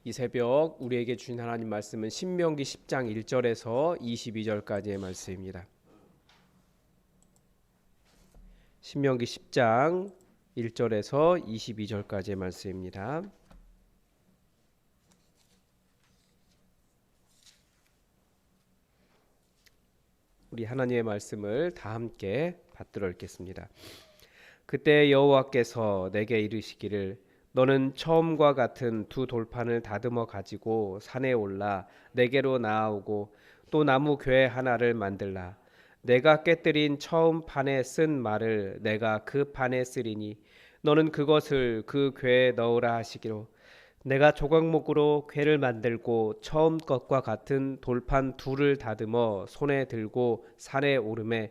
이 새벽 우리에게 주신 하나님 말씀은 신명기 10장 1절에서 22절까지의 말씀입니다. 신명기 10장 1절에서 22절까지의 말씀입니다. 우리 하나님의 말씀을 다 함께 받들어 읽겠습니다. 그때 여호와께서 내게 이르시기를 너는 처음과 같은 두 돌판을 다듬어 가지고 산에 올라 내게로 나아오고 또 나무 궤 하나를 만들라. 내가 깨뜨린 처음 판에 쓴 말을 내가 그 판에 쓰리니 너는 그것을 그 궤에 넣으라 하시기로 내가 조각목으로 궤를 만들고 처음 것과 같은 돌판 둘을 다듬어 손에 들고 산에 오르매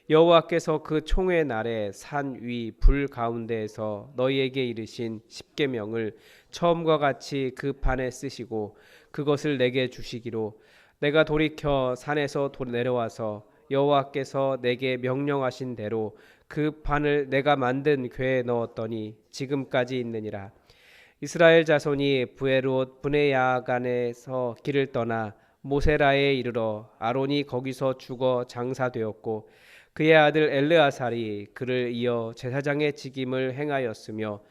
여호와께서 그 총회 날에 산 위 불 가운데에서 너희에게 이르신 십계명을 처음과 같이 그 판에 쓰시고 그것을 내게 주시기로 내가 돌이켜 산에서 내려와서 여호와께서 내게 명령하신 대로 그 판을 내가 만든 궤에 넣었더니 지금까지 있느니라. 이스라엘 자손이 브에롯 브네야간에서 길을 떠나 모세라에 이르러 아론이 거기서 죽어 장사되었고 그의 아들 엘르아살이 그를 이어 제사장의 직임을 행하였으며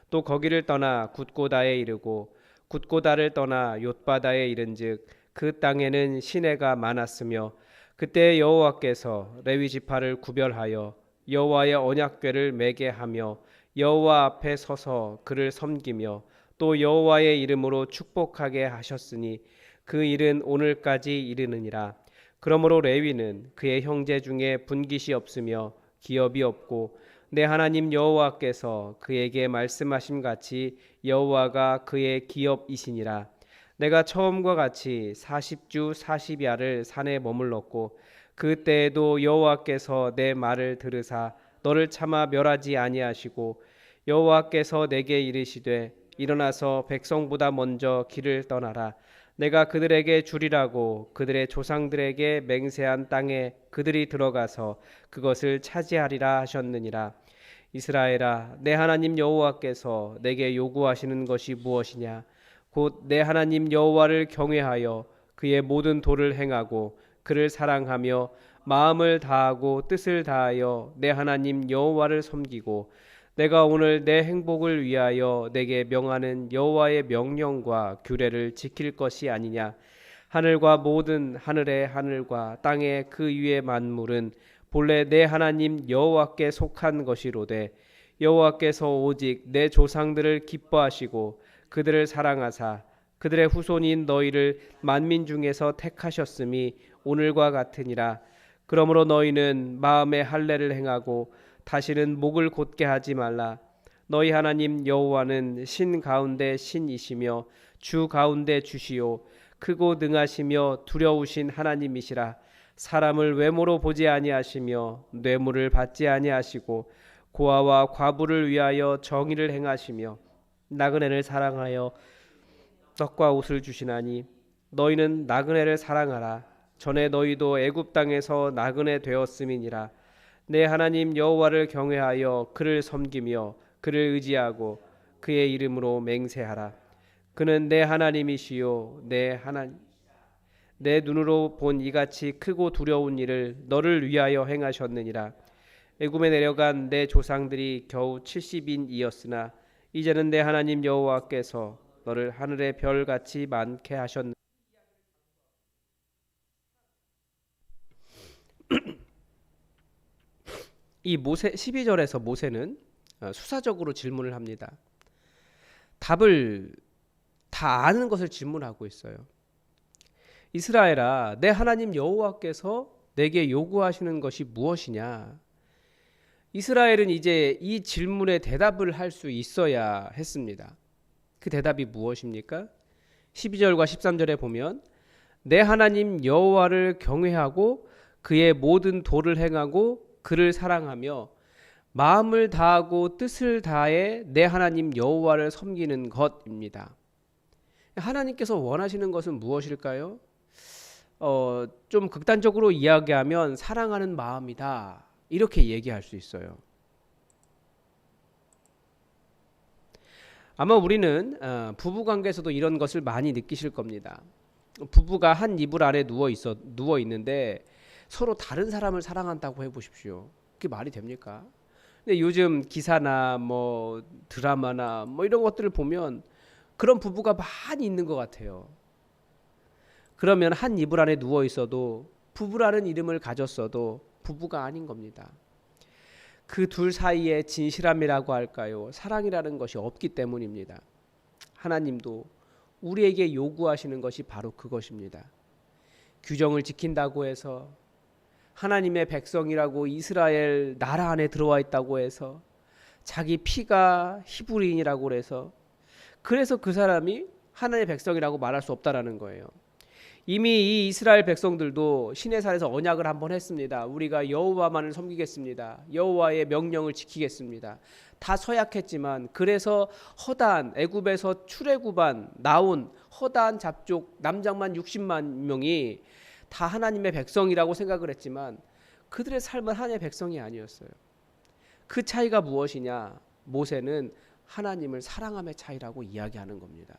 또 거기를 떠나 굿고다에 이르고 굿고다를 떠나 욤바다에 이른즉 그 땅에는 시내가 많았으며 그때 여호와께서 레위 지파를 구별하여 여호와의 언약궤를 매게 하며 여호와 앞에 서서 그를 섬기며 또 여호와의 이름으로 축복하게 하셨으니 그 일은 오늘까지 이르느니라. 그러므로 레위는 그의 형제 중에 분깃이 없으며 기업이 없고 내 하나님 여호와께서 그에게 말씀하심 같이 여호와가 그의 기업이시니라. 내가 처음과 같이 40주 40야를 산에 머물렀고 그때에도 여호와께서 내 말을 들으사 너를 차마 멸하지 아니하시고 여호와께서 내게 이르시되 일어나서 백성보다 먼저 길을 떠나라. 내가 그들에게 주리라고 그들의 조상들에게 맹세한 땅에 그들이 들어가서 그것을 차지하리라 하셨느니라. 이스라엘아, 내 하나님 여호와께서 내게 요구하시는 것이 무엇이냐? 곧 내 하나님 여호와를 경외하여 그의 모든 도를 행하고 그를 사랑하며 마음을 다하고 뜻을 다하여 내 하나님 여호와를 섬기고 내가 오늘 내 행복을 위하여 내게 명하는 여호와의 명령과 규례를 지킬 것이 아니냐. 하늘과 모든 하늘의 하늘과 땅의 그 위의 만물은 본래 내 하나님 여호와께 속한 것이로되 여호와께서 오직 내 조상들을 기뻐하시고 그들을 사랑하사 그들의 후손인 너희를 만민 중에서 택하셨음이 오늘과 같으니라. 그러므로 너희는 마음의 할례를 행하고 다시는 목을 곧게 하지 말라. 너희 하나님 여호와는 신 가운데 신이시며 주 가운데 주시요 크고 능하시며 두려우신 하나님이시라. 사람을 외모로 보지 아니하시며 뇌물을 받지 아니하시고 고아와 과부를 위하여 정의를 행하시며 나그네를 사랑하여 떡과 옷을 주시나니 너희는 나그네를 사랑하라. 전에 너희도 애굽 땅에서 나그네 되었음이니라. 내 하나님 여호와를 경외하여 그를 섬기며 그를 의지하고 그의 이름으로 맹세하라. 그는 내 하나님이시요 내 눈으로 본 이같이 크고 두려운 일을 너를 위하여 행하셨느니라. 애굽에 내려간 내 조상들이 겨우 70인이었으나 이제는 내 하나님 여호와께서 너를 하늘의 별같이 많게 하셨느니라. 이 모세 12절에서 모세는 수사적으로 질문을 합니다. 답을 다 아는 것을 질문하고 있어요. 이스라엘아, 내 하나님 여호와께서 내게 요구하시는 것이 무엇이냐? 이스라엘은 이제 이 질문에 대답을 할 수 있어야 했습니다. 그 대답이 무엇입니까? 12절과 13절에 보면 내 하나님 여호와를 경외하고 그의 모든 도를 행하고 그를 사랑하며 마음을 다하고 뜻을 다해 내 하나님 여호와를 섬기는 것입니다. 하나님께서 원하시는 것은 무엇일까요? 좀 극단적으로 이야기하면 사랑하는 마음이다. 이렇게 얘기할 수 있어요. 아마 우리는 부부 관계에서도 이런 것을 많이 느끼실 겁니다. 부부가 한 이불 아래 누워 있는데 서로 다른 사람을 사랑한다고 해보십시오. 그게 말이 됩니까? 근데 요즘 기사나 뭐 드라마나 뭐 이런 것들을 보면 그런 부부가 많이 있는 것 같아요. 그러면 한 이불 안에 누워 있어도 부부라는 이름을 가졌어도 부부가 아닌 겁니다. 그 둘 사이에 진실함이라고 할까요? 사랑이라는 것이 없기 때문입니다. 하나님도 우리에게 요구하시는 것이 바로 그것입니다. 규정을 지킨다고 해서 하나님의 백성이라고 이스라엘 나라 안에 들어와 있다고 해서 자기 피가 히브리인이라고 해서 그래서 그 사람이 하나님의 백성이라고 말할 수 없다라는 거예요. 이미 이 이스라엘 백성들도 시내산에서 언약을 한번 했습니다. 우리가 여호와만을 섬기겠습니다. 여호와의 명령을 지키겠습니다. 다 서약했지만 그래서 허다한 애굽에서 출애굽한 나온 허다한 잡족 남장만 60만 명이 다 하나님의 백성이라고 생각을 했지만 그들의 삶은 하나님의 백성이 아니었어요. 그 차이가 무엇이냐? 모세는 하나님을 사랑함의 차이라고 이야기하는 겁니다.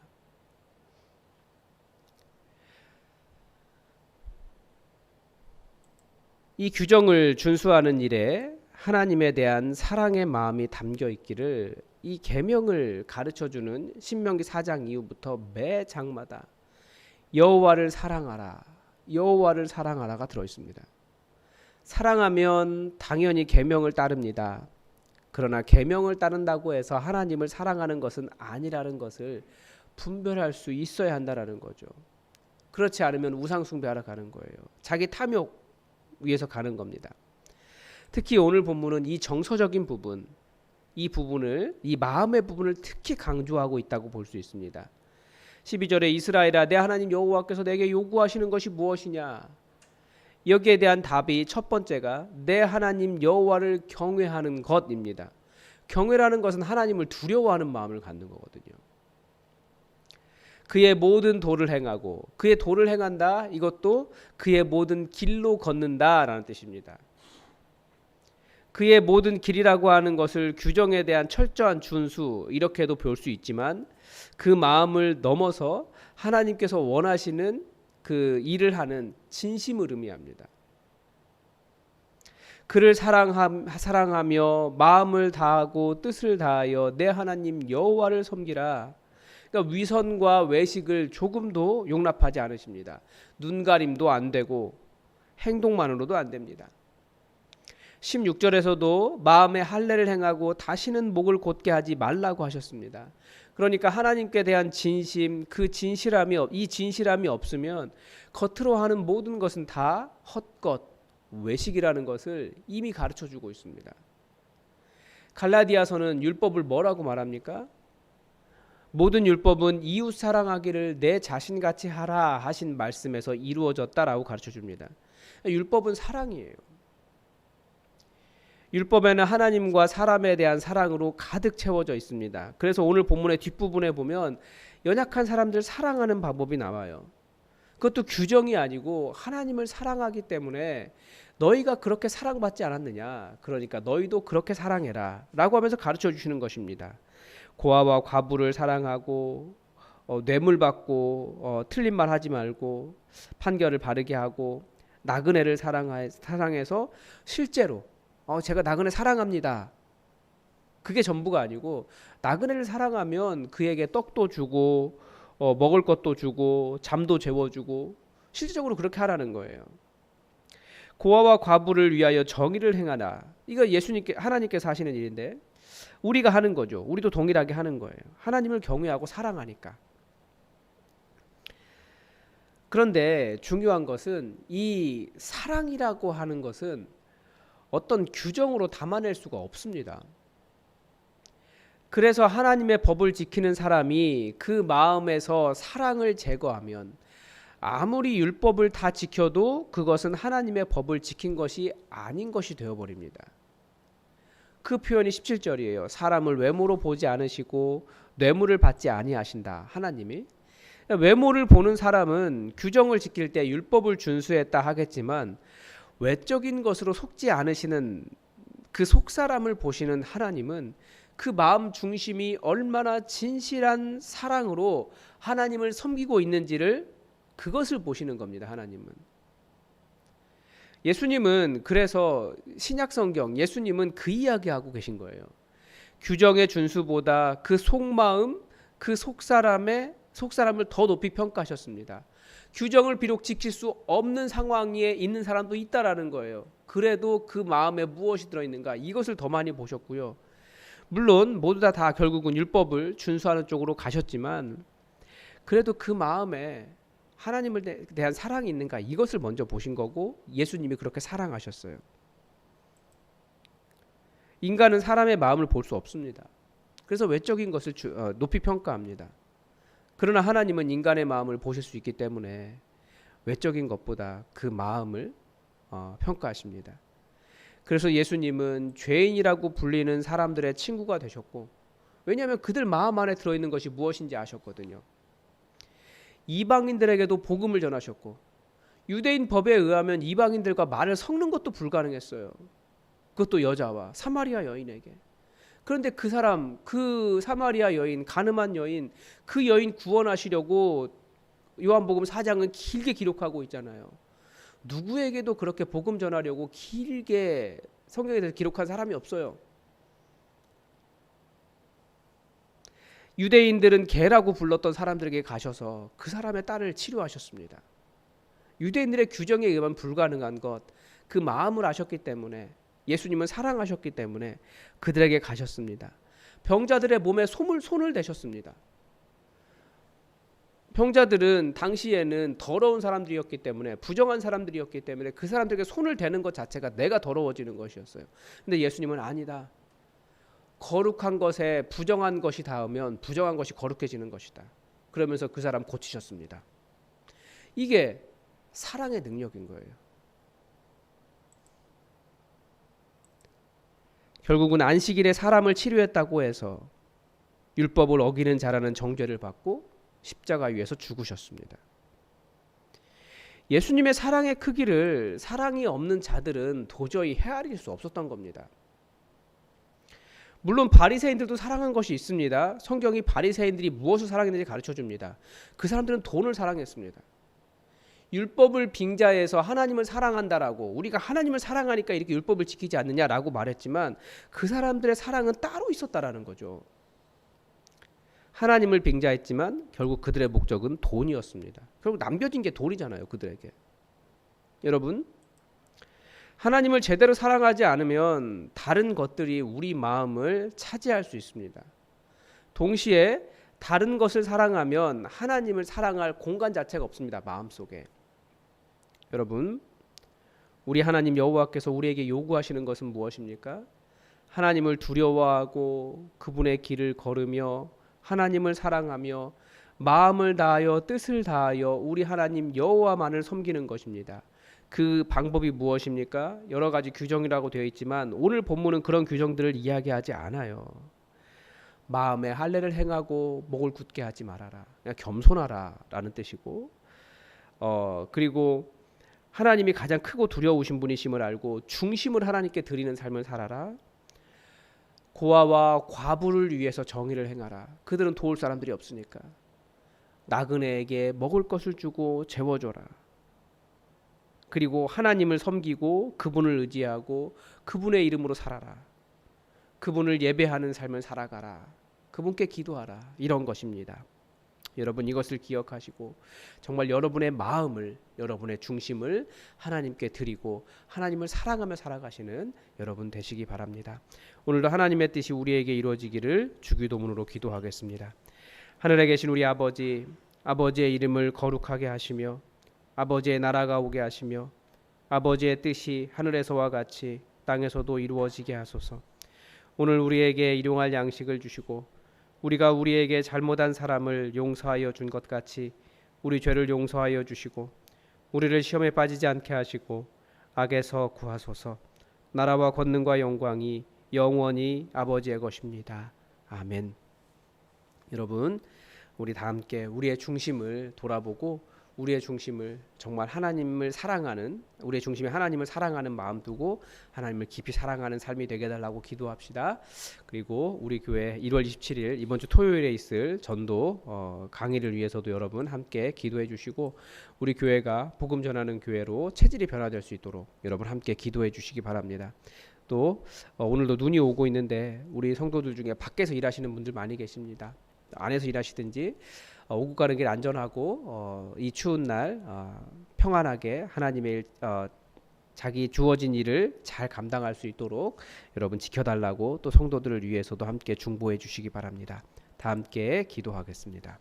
이 규정을 준수하는 일에 하나님에 대한 사랑의 마음이 담겨 있기를 이 계명을 가르쳐주는 신명기 4장 이후부터 매 장마다 여호와를 사랑하라, 여호와를 사랑하라가 들어있습니다. 사랑하면 당연히 계명을 따릅니다. 그러나 계명을 따른다고 해서 하나님을 사랑하는 것은 아니라는 것을 분별할 수 있어야 한다라는 거죠. 그렇지 않으면 우상 숭배하러 가는 거예요. 자기 탐욕 위해서 가는 겁니다. 특히 오늘 본문은 이 정서적인 부분, 이 마음의 부분을 특히 강조하고 있다고 볼 수 있습니다. 12절에 이스라엘아 내 하나님 여호와께서 내게 요구하시는 것이 무엇이냐? 여기에 대한 답이 첫 번째가 내 하나님 여호와를 경외하는 것입니다. 경외라는 것은 하나님을 두려워하는 마음을 갖는 거거든요. 그의 모든 도를 행하고 그의 도를 행한다. 이것도 그의 모든 길로 걷는다라는 뜻입니다. 그의 모든 길이라고 하는 것을 규정에 대한 철저한 준수 이렇게도 볼 수 있지만 그 마음을 넘어서 하나님께서 원하시는 그 일을 하는 진심을 의미합니다. 그를 사랑하며 마음을 다하고 뜻을 다하여 내 하나님 여호와를 섬기라. 그러니까 위선과 외식을 조금도 용납하지 않으십니다. 눈가림도 안 되고 행동만으로도 안 됩니다. 16절에서도 마음의 할례를 행하고 다시는 목을 곧게 하지 말라고 하셨습니다. 그러니까 하나님께 대한 진심, 이 진실함이 없으면 겉으로 하는 모든 것은 다 헛것, 외식이라는 것을 이미 가르쳐주고 있습니다. 갈라디아서는 율법을 뭐라고 말합니까? 모든 율법은 이웃 사랑하기를 내 자신같이 하라 하신 말씀에서 이루어졌다라고 가르쳐줍니다. 율법은 사랑이에요. 율법에는 하나님과 사람에 대한 사랑으로 가득 채워져 있습니다. 그래서 오늘 본문의 뒷부분에 보면 연약한 사람들 사랑하는 방법이 나와요. 그것도 규정이 아니고 하나님을 사랑하기 때문에 너희가 그렇게 사랑받지 않았느냐, 그러니까 너희도 그렇게 사랑해라 라고 하면서 가르쳐 주시는 것입니다. 고아와 과부를 사랑하고 뇌물 받고 틀린 말 하지 말고 판결을 바르게 하고 나그네를 사랑해서 실제로 제가 나그네 사랑합니다. 그게 전부가 아니고 나그네를 사랑하면 그에게 떡도 주고 먹을 것도 주고 잠도 재워주고 실질적으로 그렇게 하라는 거예요. 고아와 과부를 위하여 정의를 행하라. 이거 하나님께서 하시는 일인데 우리가 하는 거죠. 우리도 동일하게 하는 거예요. 하나님을 경외하고 사랑하니까. 그런데 중요한 것은 이 사랑이라고 하는 것은 어떤 규정으로 담아낼 수가 없습니다. 그래서 하나님의 법을 지키는 사람이 그 마음에서 사랑을 제거하면 아무리 율법을 다 지켜도 그것은 하나님의 법을 지킨 것이 아닌 것이 되어버립니다. 그 표현이 17절이에요. 사람을 외모로 보지 않으시고 뇌물을 받지 아니하신다. 하나님이. 외모를 보는 사람은 규정을 지킬 때 율법을 준수했다 하겠지만 외적인 것으로 속지 않으시는 그 속사람을 보시는 하나님은 그 마음 중심이 얼마나 진실한 사랑으로 하나님을 섬기고 있는지를 그것을 보시는 겁니다. 하나님은. 예수님은 그래서 신약 성경 예수님은 그 이야기하고 계신 거예요. 규정의 준수보다 그 속마음, 그 속사람을 더 높이 평가하셨습니다. 규정을 비록 지킬 수 없는 상황에 있는 사람도 있다라는 거예요. 그래도 그 마음에 무엇이 들어있는가 이것을 더 많이 보셨고요. 물론 모두 다 결국은 율법을 준수하는 쪽으로 가셨지만 그래도 그 마음에 하나님을 대한 사랑이 있는가 이것을 먼저 보신 거고 예수님이 그렇게 사랑하셨어요. 인간은 사람의 마음을 볼 수 없습니다. 그래서 외적인 것을 높이 평가합니다. 그러나 하나님은 인간의 마음을 보실 수 있기 때문에 외적인 것보다 그 마음을 평가하십니다. 그래서 예수님은 죄인이라고 불리는 사람들의 친구가 되셨고, 왜냐하면 그들 마음 안에 들어있는 것이 무엇인지 아셨거든요. 이방인들에게도 복음을 전하셨고, 유대인 법에 의하면 이방인들과 말을 섞는 것도 불가능했어요. 그것도 여자와 사마리아 여인에게. 그런데 그 사람, 그 사마리아 여인, 가늠한 여인, 그 여인 구원하시려고 요한복음 4장은 길게 기록하고 있잖아요. 누구에게도 그렇게 복음 전하려고 길게 성경에 대해서 기록한 사람이 없어요. 유대인들은 개라고 불렀던 사람들에게 가셔서 그 사람의 딸을 치료하셨습니다. 유대인들의 규정에 의하면 불가능한 것, 그 마음을 아셨기 때문에 예수님은 사랑하셨기 때문에 그들에게 가셨습니다. 병자들의 몸에 손을 대셨습니다. 병자들은 당시에는 더러운 사람들이었기 때문에, 부정한 사람들이었기 때문에 그 사람들에게 손을 대는 것 자체가 내가 더러워지는 것이었어요. 근데 예수님은 아니다. 거룩한 것에 부정한 것이 닿으면 부정한 것이 거룩해지는 것이다. 그러면서 그 사람 고치셨습니다. 이게 사랑의 능력인 거예요. 결국은 안식일에 사람을 치료했다고 해서 율법을 어기는 자라는 정죄를 받고 십자가 위에서 죽으셨습니다. 예수님의 사랑의 크기를 사랑이 없는 자들은 도저히 헤아릴 수 없었던 겁니다. 물론 바리새인들도 사랑한 것이 있습니다. 성경이 바리새인들이 무엇을 사랑했는지 가르쳐줍니다. 그 사람들은 돈을 사랑했습니다. 율법을 빙자해서 하나님을 사랑한다라고, 우리가 하나님을 사랑하니까 이렇게 율법을 지키지 않느냐라고 말했지만 그 사람들의 사랑은 따로 있었다라는 거죠. 하나님을 빙자했지만 결국 그들의 목적은 돈이었습니다. 결국 남겨진 게 돈이잖아요, 그들에게. 여러분, 하나님을 제대로 사랑하지 않으면 다른 것들이 우리 마음을 차지할 수 있습니다. 동시에 다른 것을 사랑하면 하나님을 사랑할 공간 자체가 없습니다, 마음속에. 여러분, 우리 하나님 여호와께서 우리에게 요구하시는 것은 무엇입니까? 하나님을 두려워하고 그분의 길을 걸으며 하나님을 사랑하며 마음을 다하여 뜻을 다하여 우리 하나님 여호와만을 섬기는 것입니다. 그 방법이 무엇입니까? 여러 가지 규정이라고 되어 있지만 오늘 본문은 그런 규정들을 이야기하지 않아요. 마음에 할례를 행하고 목을 굳게 하지 말아라. 그냥 겸손하라 라는 뜻이고, 그리고 하나님이 가장 크고 두려우신 분이심을 알고 중심을 하나님께 드리는 삶을 살아라. 고아와 과부를 위해서 정의를 행하라. 그들은 도울 사람들이 없으니까. 나그네에게 먹을 것을 주고 재워줘라. 그리고 하나님을 섬기고 그분을 의지하고 그분의 이름으로 살아라. 그분을 예배하는 삶을 살아가라. 그분께 기도하라. 이런 것입니다. 여러분, 이것을 기억하시고 정말 여러분의 마음을, 여러분의 중심을 하나님께 드리고 하나님을 사랑하며 살아가시는 여러분 되시기 바랍니다. 오늘도 하나님의 뜻이 우리에게 이루어지기를 주기도문으로 기도하겠습니다. 하늘에 계신 우리 아버지, 아버지의 이름을 거룩하게 하시며 아버지의 나라가 오게 하시며 아버지의 뜻이 하늘에서와 같이 땅에서도 이루어지게 하소서. 오늘 우리에게 일용할 양식을 주시고 우리가 우리에게 잘못한 사람을 용서하여 준 것 같이 우리 죄를 용서하여 주시고 우리를 시험에 빠지지 않게 하시고 악에서 구하소서. 나라와 권능과 영광이 영원히 아버지의 것입니다. 아멘. 여러분, 우리 다 함께 우리의 중심을 돌아보고 우리의 중심을 정말 하나님을 사랑하는, 우리의 중심에 하나님을 사랑하는 마음 두고 하나님을 깊이 사랑하는 삶이 되게 해달라고 기도합시다. 그리고 우리 교회 1월 27일 이번 주 토요일에 있을 전도 강의를 위해서도 여러분 함께 기도해 주시고, 우리 교회가 복음 전하는 교회로 체질이 변화될 수 있도록 여러분 함께 기도해 주시기 바랍니다. 또 오늘도 눈이 오고 있는데 우리 성도들 중에 밖에서 일하시는 분들 많이 계십니다. 안에서 일하시든지 오고 가는 길 안전하고 이 추운 날 평안하게 하나님의 자기 주어진 일을 잘 감당할 수 있도록 여러분 지켜달라고 또 성도들을 위해서도 함께 중보해 주시기 바랍니다. 다 함께 기도하겠습니다.